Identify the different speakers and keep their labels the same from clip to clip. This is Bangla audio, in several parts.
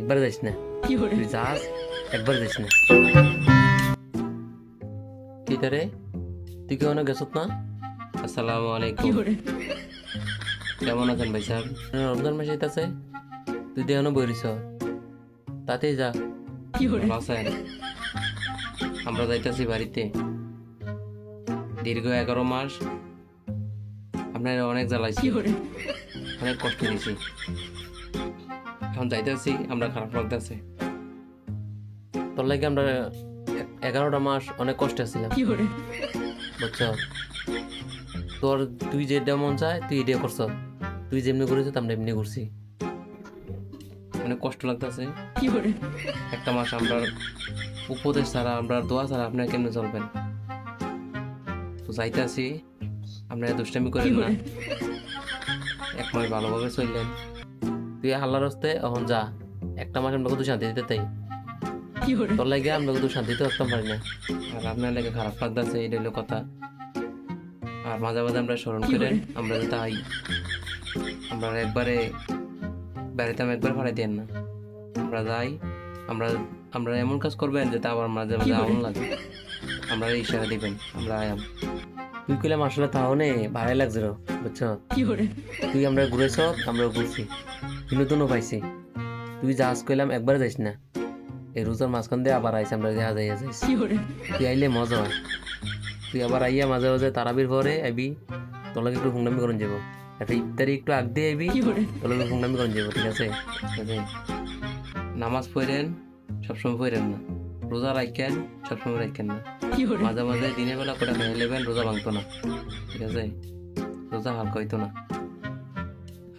Speaker 1: একবার যাইস না, তুই যাস একবার যাইস না। কি রে, তুই কেমন গেছত না? আসসালামু আলাইকুম, কেমন আছেন ভাই সাহেব? রমজান মাস আছে, তুই দেখানো বইরিস, তাতেই যা। ভালো আছেন? আমরা যাইতাছি বাড়িতে। দীর্ঘ 11 মাস আপনার অনেক জ্বালাইছি, অনেক কষ্ট দিছি। এখন যাইতেছি, আমরা খারাপ লাগতেছে। তোর লাগে আমরা 11টা মাস অনেক কষ্টে ছিলাম, বুঝছ? তোর তুই যেটা মন চায় তুই এটা করছ, তুই যেমনি করেছ আমরা এমনি করছি। অনেক কষ্ট লাগতেছে। একটা মাস আমরা উপদেশ ছাড়া, আমরা দোয়া ছাড়া আপনার কেমনে চলবেন? তো যাইতেছি, আপনারা দুষ্টামি করেন না। এক মাস ভালোভাবে চললেন, তুই আল্লাহর রাস্তে এখন যা। একটা মাস আমরা কত শান্তি দিতে তাই, তোর লাগে আমরা কত শান্তিতে থাকতাম পারি না। আর আপনার লাগে খারাপ লাগতেছে, এটা হলো কথা। আর মাঝে মাঝে আমরা স্মরণ করেন, আমরা যাতে আই, আমরা একবারে বেড়াইতাম, একবার ফাড়াই দেন না। আমরা যাই, আমরা আমরা এমন কাজ করবেন যাতে আবার মাঝে মাঝে আমন লাগে, আমরা ইশারা দিবেন, আমরা আয়াম। তুই কইলাম আসলে তাও নে ভালোই লাগছে, বুঝছ? তুই আমরা ঘুরেছ, আমরা ঘুরছি, বিনোদনও পাইছি। তুই যাস কইলাম একবার যাইস না, এই রোজার মাঝখান দিয়ে আবার আইস, আমরা যাইয়া যাইয়া যাইস। তুই আইলে মজা হয়, তুই আবার আইয়া মাঝে মাঝে তারাবির পরে আইবি, তোর লাগে একটু হুংনামি করুন যাবো। একটা ইফতারি একটু আগ দিয়ে আইবি, তোর লাগে হুংনামি করুন যাবো, ঠিক আছে? নামাজ পড়েন, সবসময় পড়েন না। রোজা রাখেন, সবসময় রাখেন না। মাঝে মাঝে দিনের বেলা করে খেয়ে নেবেন, রোজা ভাঙতো না, ঠিক আছে? রোজা হালকা হইতো না।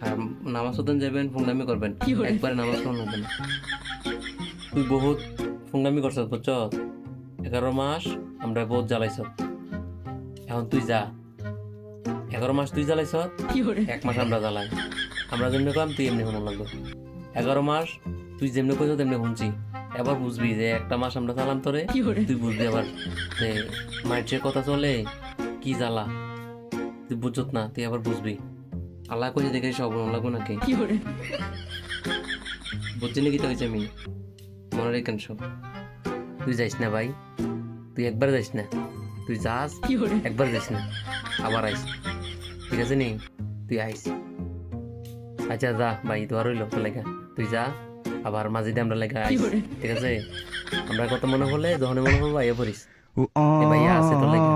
Speaker 1: আর নামাজ পড়তেন যাবেন, ফুংনামি করবেন, একবারে নামাজ পড়ানো হবে না। তুই বহুত ফুংনামি করছ, বুঝছ? 11 মাস আমরা বহুত জ্বালাইছ, এখন তুই যা। 11 মাস তুই জ্বালাইছ, 1 মাস আমরা জ্বালাই। আমরা যেমনি কম তুই এমনি শুনুন লাগবে। 11 মাস তুই যেমনি কইছ তেমনি শুনছি। এবার বুঝবি যে একটা মাস আমরা চালাম তোরে, তুই বুঝবি আবার যে মাইটের কথা চলে কি জ্বালা, তুই বুঝত না, তুই আবার বুঝবি। আল্লাহ কইছে দেখে সব লাগবো নাকি? বুঝছি নাকি? তো হয়েছে আমি মনে রেখেন সব। তুই যাইস না ভাই, তুই একবার যাইস না, তুই যাস একবার যাইস না, আবার আইস, ঠিক আছে নি? তুই আইস। আচ্ছা যা ভাই, তো আর হইলো তোর লেখা, তুই যা। আবার মাঝিদে আমরা লেখা আইস, ঠিক আছে? আমরা কত মনে হলে যখন মনে হবো আইয়া পড়িস, ভাইয়া আছে তোর লেখা।